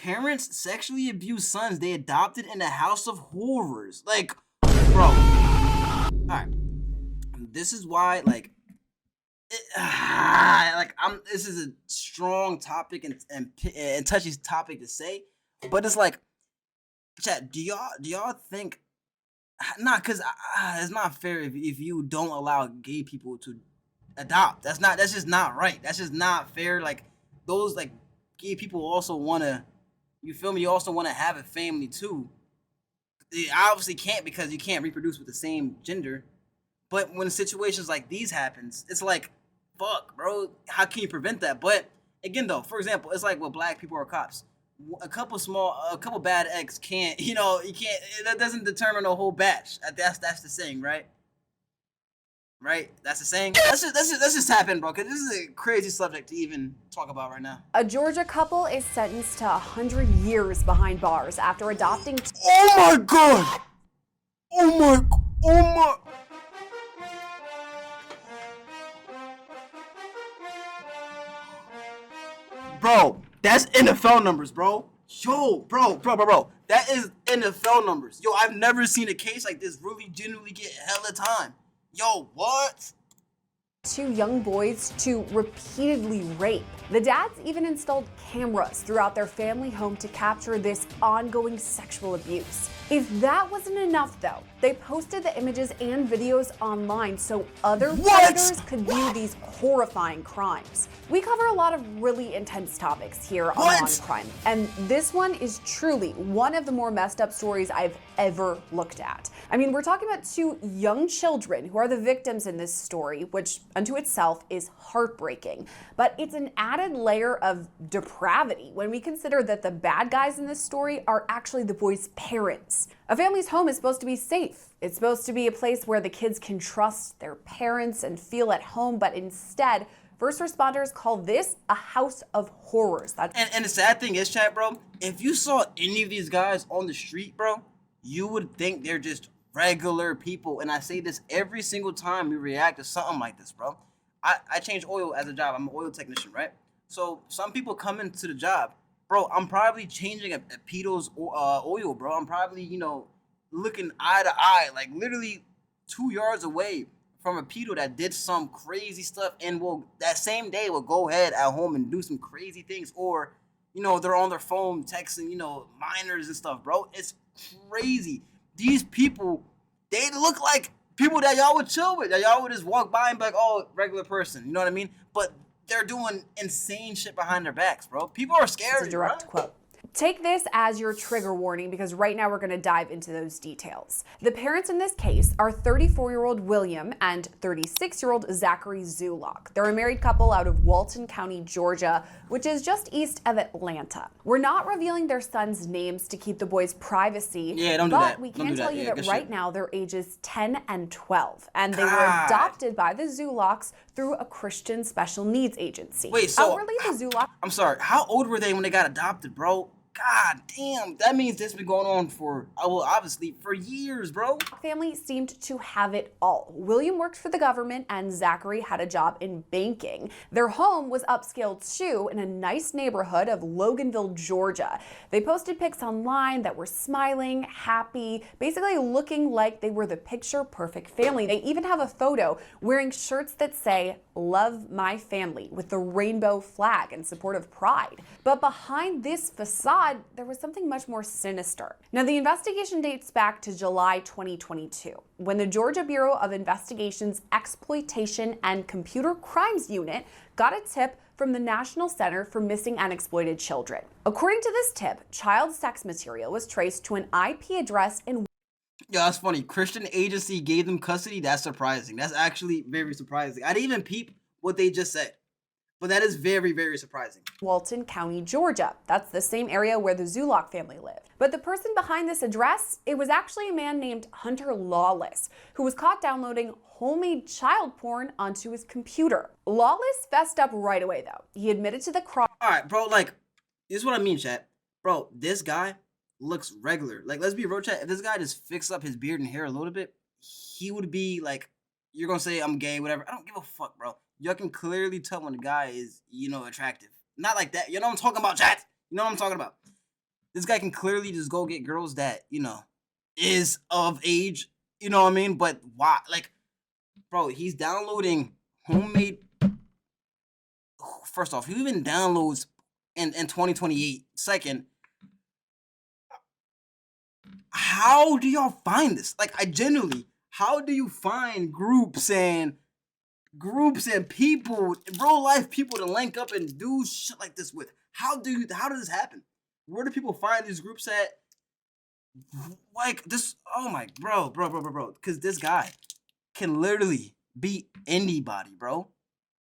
parents sexually abuse sons they adopted in a house of horrors. Like, bro. Alright. This is why, like, this is a strong topic and touchy topic to say, but it's like, chat. Do y'all think? Nah, cause it's not fair if you don't allow gay people to adopt. That's just not right. That's just not fair. Like those like gay people also wanna, you feel me? You also wanna have a family too. They obviously can't because you can't reproduce with the same gender. But when situations like these happens, it's like, fuck, bro. How can you prevent that? But again, though, for example, it's like with black people or cops. A couple bad eggs can't, you can't. That doesn't determine a whole batch. That's the saying, right? Right? That's the saying. Let's just tap in, bro. Cause this is a crazy subject to even talk about right now. A Georgia couple is sentenced to 100 years behind bars after adopting. Oh my god! Oh my! Bro, that's NFL numbers, bro. Yo, bro. That is NFL numbers. Yo, I've never seen a case like this really genuinely get hella time. Yo, what? Two young boys to repeatedly rape. The dads even installed cameras throughout their family home to capture this ongoing sexual abuse. If that wasn't enough, though, they posted the images and videos online so other predators could view these horrifying crimes. We cover a lot of really intense topics here on Crime, and this one is truly one of the more messed up stories I've ever looked at. I mean, we're talking about two young children who are the victims in this story, which unto itself is heartbreaking. But it's an added layer of depravity when we consider that the bad guys in this story are actually the boys' parents. A family's home is supposed to be safe. It's supposed to be a place where the kids can trust their parents and feel at home, but instead, first responders call this a house of horrors. And the sad thing is, chat, bro, if you saw any of these guys on the street, bro, you would think they're just regular people. And I say this every single time we react to something like this, bro. I change oil as a job. I'm an oil technician, right? So some people come into the job. Bro, I'm probably changing a pedo's oil, bro. I'm probably, looking eye to eye, like literally 2 yards away from a pedo that did some crazy stuff and will that same day will go ahead at home and do some crazy things, or they're on their phone texting minors and stuff, bro. It's crazy. These people, they look like people that y'all would chill with, that y'all would just walk by and be like, oh, regular person, you know what I mean? But they're doing insane shit behind their backs, bro. People are scared. It's a direct quote. Take this as your trigger warning because right now we're going to dive into those details. The parents in this case are 34-year-old William and 36-year-old Zachary Zulock. They're a married couple out of Walton County, Georgia, which is just east of Atlanta. We're not revealing their sons' names to keep the boys' privacy. Yeah, don't do that. But we can tell you that right now they're ages 10 and 12, and they were God. adopted by the Zulocks through a Christian special needs agency. Wait, so outwardly, the Zulocks. I'm sorry. How old were they when they got adopted, bro? God damn, that means this been going on for, obviously, for years, bro. Family seemed to have it all. William worked for the government and Zachary had a job in banking. Their home was upscale too in a nice neighborhood of Loganville, Georgia. They posted pics online that were smiling, happy, basically looking like they were the picture-perfect family. They even have a photo wearing shirts that say, "Love my family," with the rainbow flag in support of Pride. But behind this facade, there was something much more sinister. Now, the investigation dates back to July 2022, when the Georgia Bureau of Investigation's Exploitation and Computer Crimes Unit got a tip from the National Center for Missing and Exploited Children. According to this tip, child sex material was traced to an IP address in. Yeah, that's funny. Christian agency gave them custody. That's surprising. That's actually very surprising. I didn't even peep what they just said. But that is very, very surprising. Walton County, Georgia. That's the same area where the Zulock family lived. But the person behind this address, it was actually a man named Hunter Lawless, who was caught downloading homemade child porn onto his computer. Lawless fessed up right away, though. He admitted to the crime. All right, bro, like, this is what I mean, chat. Bro, this guy looks regular. Like, let's be real, chat. If this guy just fixed up his beard and hair a little bit, he would be like, you're going to say I'm gay, whatever. I don't give a fuck, bro. Y'all can clearly tell when the guy is, attractive. Not like that. You know what I'm talking about, chat? You know what I'm talking about? This guy can clearly just go get girls that, is of age, you know what I mean? But why? Like, bro, he's downloading homemade. First off, who even downloads in 2028? Second, how do y'all find this? Like, I genuinely, how do you find groups and people, real life people to link up and do shit like this with? How does this happen? Where do people find these groups at? Like this, oh my, bro. Because this guy can literally beat anybody, bro.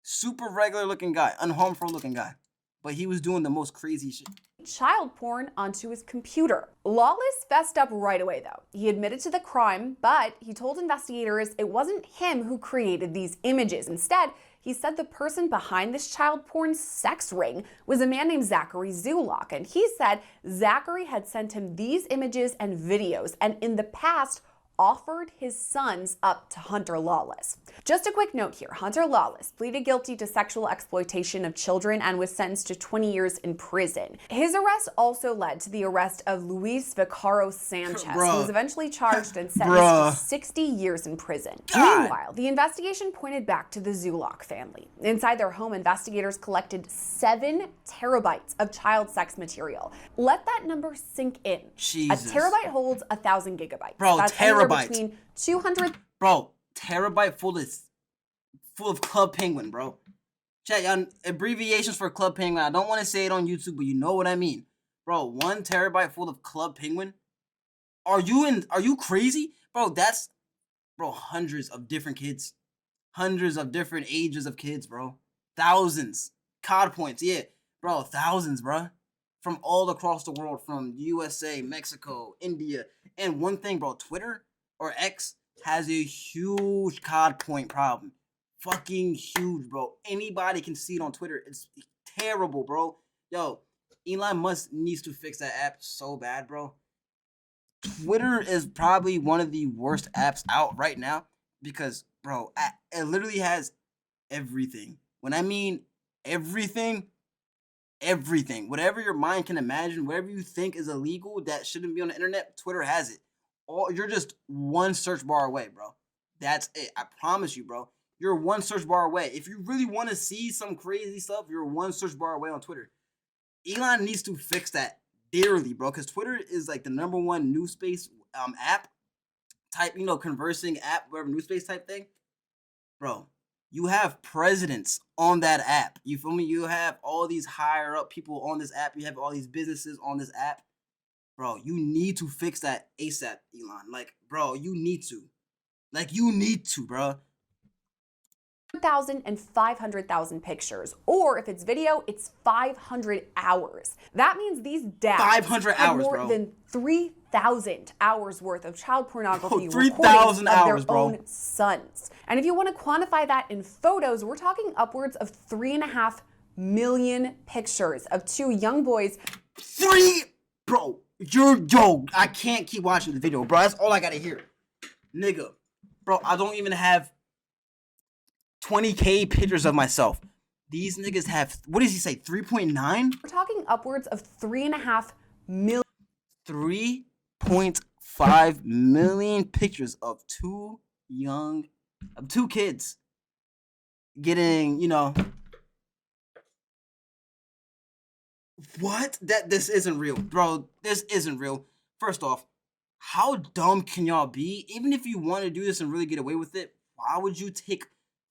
Super regular looking guy, unharmful looking guy. But he was doing the most crazy shit. Child porn onto his computer. Lawless fessed up right away though. He admitted to the crime, but he told investigators it wasn't him who created these images. Instead, he said the person behind this child porn sex ring was a man named Zachary Zulak, and he said Zachary had sent him these images and videos, and in the past offered his sons up to Hunter Lawless. Just a quick note here, Hunter Lawless pleaded guilty to sexual exploitation of children and was sentenced to 20 years in prison. His arrest also led to the arrest of Luis Vicaro Sanchez, who was eventually charged and sentenced to 60 years in prison. Meanwhile, the investigation pointed back to the Zulak family. Inside their home, investigators collected 7 terabytes of child sex material. Let that number sink in. Jesus. A terabyte holds 1,000 gigabytes. Bro, that's terabytes. Between 200. Bro, terabyte full of Club Penguin, bro. Chat, y'all, abbreviations for Club Penguin. I don't want to say it on YouTube, but you know what I mean. Bro, 1 terabyte full of Club Penguin? Are you crazy? Bro, that's, hundreds of different kids. Hundreds of different ages of kids, bro. Thousands. COD points, yeah. Bro, thousands, bro. From all across the world, from USA, Mexico, India. And one thing, bro, Twitter or X has a huge COD point problem. Fucking huge, bro. Anybody can see it on Twitter. It's terrible, bro. Yo, Elon Musk needs to fix that app so bad, bro. Twitter is probably one of the worst apps out right now because, bro, it literally has everything. When I mean everything, whatever your mind can imagine, whatever you think is illegal that shouldn't be on the internet, Twitter has it. You're just one search bar away, bro. That's it. I promise you, bro. You're one search bar away. If you really want to see some crazy stuff, you're one search bar away on Twitter. Elon needs to fix that dearly, bro, because Twitter is like the #1 news space app type, conversing app, whatever, news space type thing. Bro, you have presidents on that app. You feel me? You have all these higher up people on this app. You have all these businesses on this app. Bro, you need to fix that ASAP, Elon. Like, bro, you need to. Bro. 1,000 and 500,000 pictures, or if it's video, it's 500 hours. That means these dads 500 have hours, more bro. than 3,000 hours worth of child pornography 3,000 recordings hours, of their own sons. And if you want to quantify that in photos, we're talking upwards of 3.5 million pictures of 2 young boys. Bro, I can't keep watching the video, bro. That's all I gotta hear. Nigga, bro, I don't even have 20K pictures of myself. These niggas have, what does he say, 3.9? We're talking upwards of 3.5 million. 3.5 million pictures of 2 kids getting, what? This isn't real, bro. This isn't real. First off, how dumb can y'all be? Even if you want to do this and really get away with it, why would you take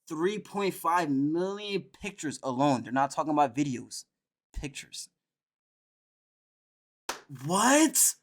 3.5 million pictures alone? They're not talking about videos. Pictures. What?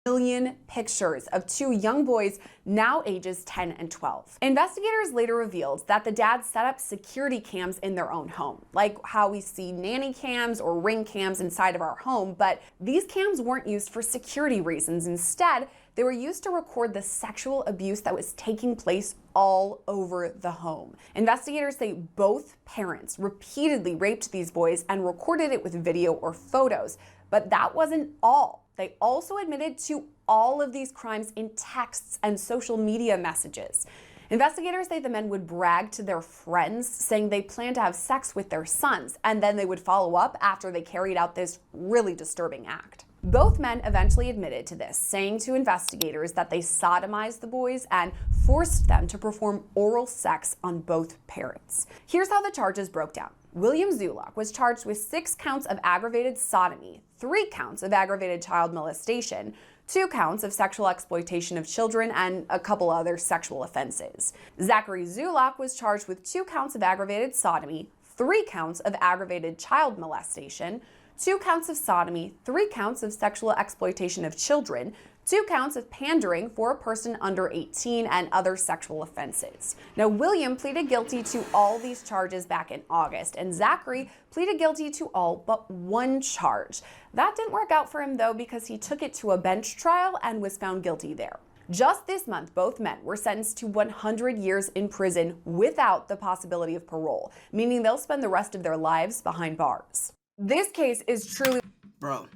Million pictures of 2 young boys, now ages 10 and 12. Investigators later revealed that the dads set up security cams in their own home, like how we see nanny cams or ring cams inside of our home, but these cams weren't used for security reasons. Instead, they were used to record the sexual abuse that was taking place all over the home. Investigators say both parents repeatedly raped these boys and recorded it with video or photos, but that wasn't all. They also admitted to all of these crimes in texts and social media messages. Investigators say the men would brag to their friends, saying they planned to have sex with their sons, and then they would follow up after they carried out this really disturbing act. Both men eventually admitted to this, saying to investigators that they sodomized the boys and forced them to perform oral sex on both parents. Here's how the charges broke down. William Zulak was charged with 6 counts of aggravated sodomy, 3 counts of aggravated child molestation, 2 counts of sexual exploitation of children, and a couple other sexual offenses. Zachary Zulak was charged with 2 counts of aggravated sodomy, 3 counts of aggravated child molestation, 2 counts of sodomy, 3 counts of sexual exploitation of children, 2 counts of pandering for a person under 18, and other sexual offenses. Now, William pleaded guilty to all these charges back in August, and Zachary pleaded guilty to all but 1 charge. That didn't work out for him, though, because he took it to a bench trial and was found guilty there. Just this month, both men were sentenced to 100 years in prison without the possibility of parole, meaning they'll spend the rest of their lives behind bars. This case is truly... Bro,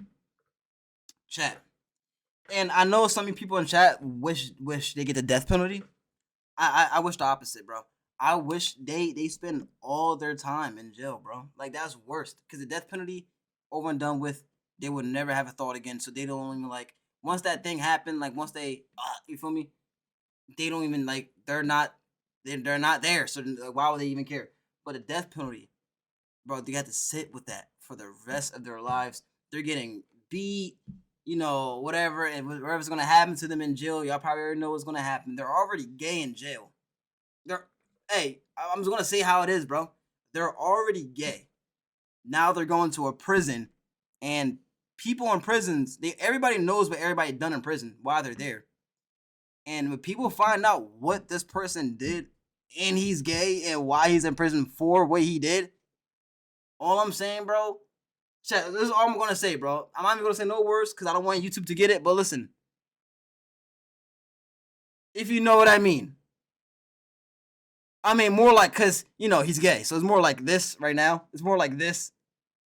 chat. And I know some people in chat wish they get the death penalty. I wish the opposite, bro. I wish they spend all their time in jail, bro. Like, that's worst. Because the death penalty, over and done with, they would never have a thought again. So they don't even, like, once that thing happened, like, once they, you feel me? They don't even, like, they're not there. So why would they even care? But the death penalty, bro, they got to sit with that for the rest of their lives. They're getting beat, you know, whatever, and whatever's gonna happen to them in jail, y'all probably already know what's gonna happen. They're already gay in jail. I'm just gonna say how it is, bro. They're already gay. Now they're going to a prison, and people in prisons, everybody knows what everybody done in prison while they're there. And when people find out what this person did, and he's gay, and why he's in prison for what he did, all I'm saying, bro, chat, this is all I'm gonna say, bro. I'm not even gonna say no words because I don't want YouTube to get it. But listen, if you know what I mean. I mean, more like, cause you know he's gay, so it's more like this right now. It's more like this,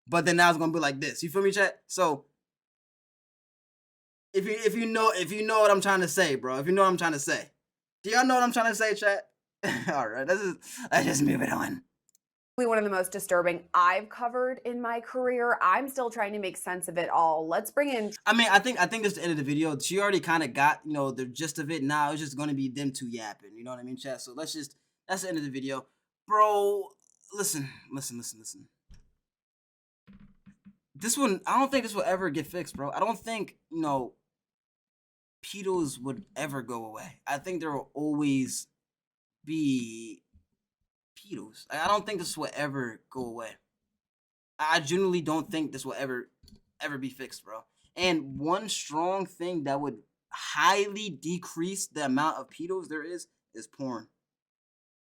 but then now it's gonna be like this. You feel me, chat? So if you know what I'm trying to say, bro. If you know what I'm trying to say, do y'all know what I'm trying to say, chat? All right, let's just move it on. One of the most disturbing I've covered in my career. I'm still trying to make sense of it all. Let's bring in... I mean, I think that's the end of the video. She already kind of got, you know, the gist of it. Now it's just going to be them 2 yapping. You know what I mean, chat? So that's the end of the video. Bro, listen. This one, I don't think this will ever get fixed, bro. I don't think, you know, pedos would ever go away. I think there will always be... pedos. I don't think this will ever go away. I genuinely don't think this will ever be fixed, bro. And one strong thing that would highly decrease the amount of pedos there is porn.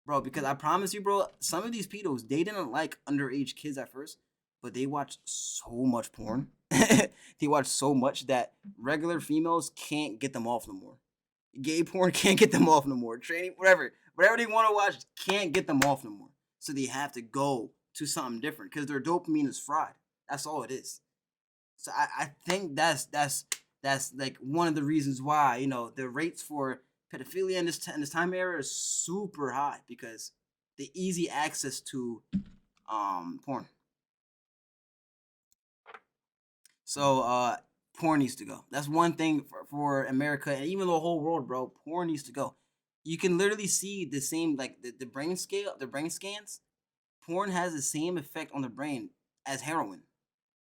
Bro, because I promise you, bro, some of these pedos, they didn't like underage kids at first, but they watched so much porn. They watched so much that regular females can't get them off no more. Gay porn can't get them off no more. Training, whatever they want to watch can't get them off no more. So they have to go to something different because their dopamine is fried. That's all it is. So I think that's like one of the reasons why, you know, the rates for pedophilia in this time era is super high because the easy access to porn. So porn needs to go. That's one thing for America and even the whole world, bro. Porn needs to go. You can literally see the same, like the brain scans. Porn has the same effect on the brain as heroin.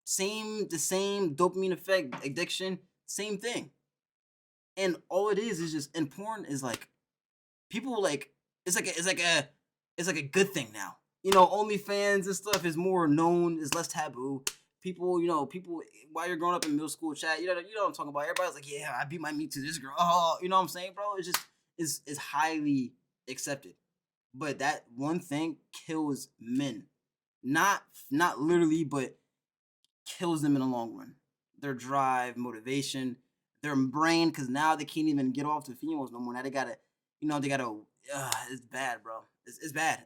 The same dopamine effect, addiction, same thing. And all it is just, and porn is like, people like, it's like a good thing now. You know, OnlyFans and stuff is more known, is less taboo. People, while you're growing up in middle school chat, you know what I'm talking about. Everybody's like, yeah, I beat my meat to this girl. Oh, you know what I'm saying, bro? It's just is highly accepted. But that one thing kills men. Not literally, but kills them in the long run. Their drive, motivation, their brain, because now they can't even get off to females no more. Now they gotta, it's bad, bro. It's bad.